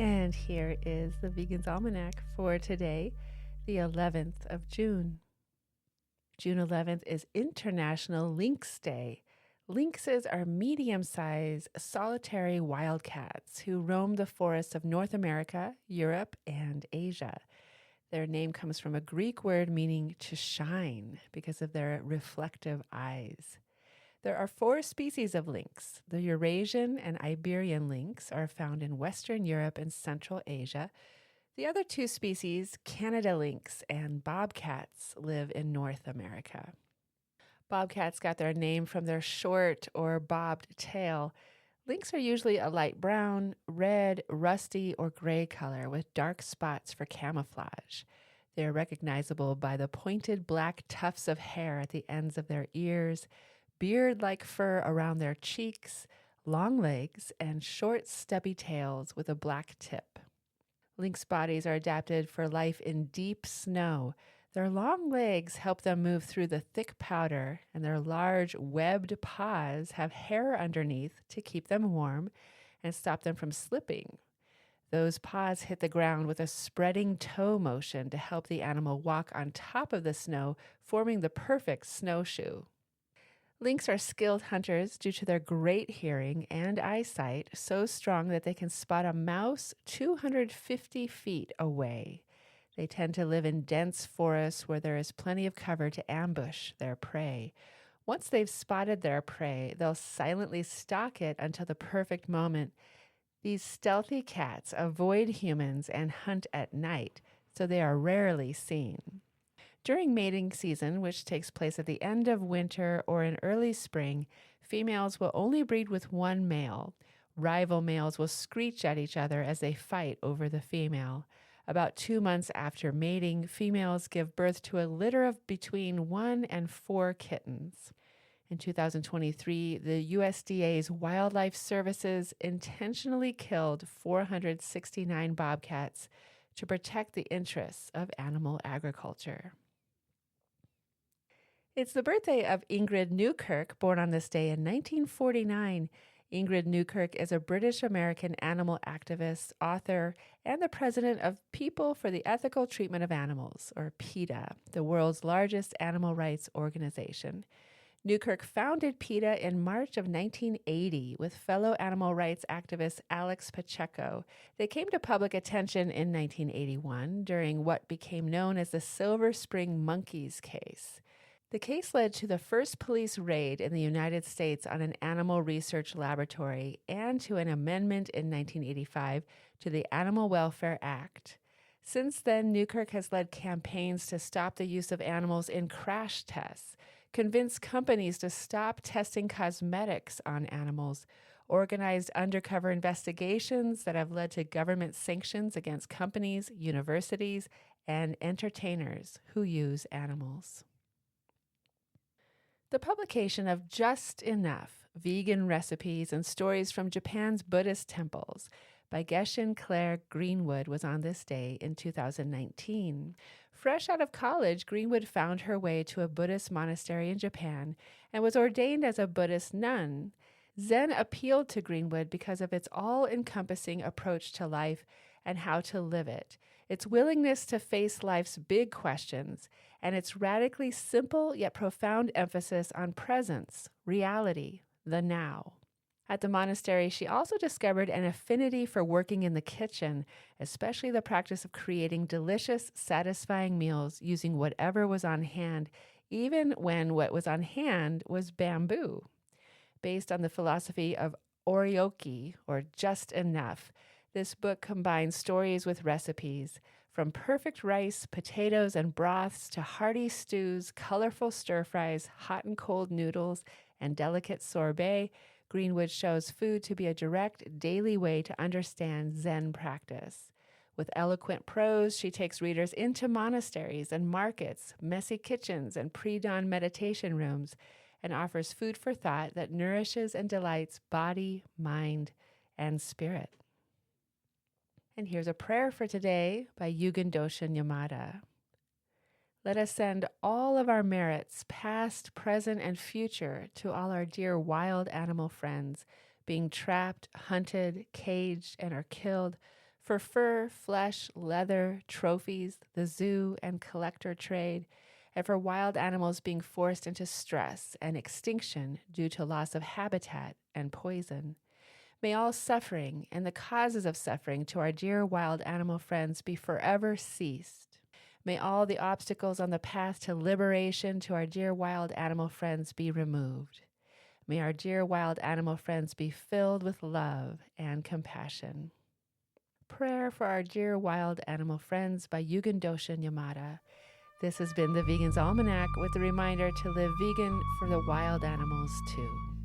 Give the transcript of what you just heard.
And here is the Vegan's Almanac for today, the 11th of June. June 11th is International Lynx Day. Lynxes are medium-sized, solitary wildcats who roam the forests of North America, Europe, and Asia. Their name comes from a Greek word meaning to shine because of their reflective eyes. There are 4 species of lynx. The Eurasian and Iberian lynx are found in Western Europe and Central Asia. The other 2 species, Canada lynx and bobcats, live in North America. Bobcats got their name from their short or bobbed tail. Lynx are usually a light brown, red, rusty, or gray color with dark spots for camouflage. They are recognizable by the pointed black tufts of hair at the ends of their ears, beard-like fur around their cheeks, long legs, and short, stubby tails with a black tip. Lynx bodies are adapted for life in deep snow. Their long legs help them move through the thick powder, and their large, webbed paws have hair underneath to keep them warm and stop them from slipping. Those paws hit the ground with a spreading toe motion to help the animal walk on top of the snow, forming the perfect snowshoe. Lynx are skilled hunters due to their great hearing and eyesight, so strong that they can spot a mouse 250 feet away. They tend to live in dense forests where there is plenty of cover to ambush their prey. Once they've spotted their prey, they'll silently stalk it until the perfect moment. These stealthy cats avoid humans and hunt at night, so they are rarely seen. During mating season, which takes place at the end of winter or in early spring, females will only breed with one male. Rival males will screech at each other as they fight over the female. About 2 months after mating, females give birth to a litter of between 1 and 4 kittens. In 2023, the USDA's Wildlife Services intentionally killed 469 bobcats to protect the interests of animal agriculture. It's the birthday of Ingrid Newkirk, born on this day in 1949. Ingrid Newkirk is a British-American animal activist, author, and the president of People for the Ethical Treatment of Animals, or PETA, the world's largest animal rights organization. Newkirk founded PETA in March of 1980 with fellow animal rights activist Alex Pacheco. They came to public attention in 1981 during what became known as the Silver Spring Monkeys case. The case led to the first police raid in the United States on an animal research laboratory and to an amendment in 1985 to the Animal Welfare Act. Since then, Newkirk has led campaigns to stop the use of animals in crash tests, convince companies to stop testing cosmetics on animals, organized undercover investigations that have led to government sanctions against companies, universities, and entertainers who use animals. The publication of Just Enough, Vegan Recipes and Stories from Japan's Buddhist Temples by Gesshin Greenwood was on this day in 2019. Fresh out of college, Greenwood found her way to a Buddhist monastery in Japan and was ordained as a Buddhist nun. Zen appealed to Greenwood because of its all-encompassing approach to life and how to live it, its willingness to face life's big questions, and its radically simple yet profound emphasis on presence, reality, the now. At the monastery, she also discovered an affinity for working in the kitchen, especially the practice of creating delicious, satisfying meals using whatever was on hand, even when what was on hand was bamboo. Based on the philosophy of oryoki, or just enough, this book combines stories with recipes, from perfect rice, potatoes, and broths to hearty stews, colorful stir-fries, hot and cold noodles, and delicate sorbet. Greenwood shows food to be a direct, daily way to understand Zen practice. With eloquent prose, she takes readers into monasteries and markets, messy kitchens, and pre-dawn meditation rooms, and offers food for thought that nourishes and delights body, mind, and spirit. And here's a prayer for today by Ryugen Doshin Yamada. Let us send all of our merits, past, present, and future, to all our dear wild animal friends, being trapped, hunted, caged, and are killed, for fur, flesh, leather, trophies, the zoo and collector trade, and for wild animals being forced into stress and extinction due to loss of habitat and poison. May all suffering and the causes of suffering to our dear wild animal friends be forever ceased. May all the obstacles on the path to liberation to our dear wild animal friends be removed. May our dear wild animal friends be filled with love and compassion. Prayer for our dear wild animal friends by Ryugen, Doshin, Yamada. This has been the Vegan's Almanac with a reminder to live vegan for the wild animals too.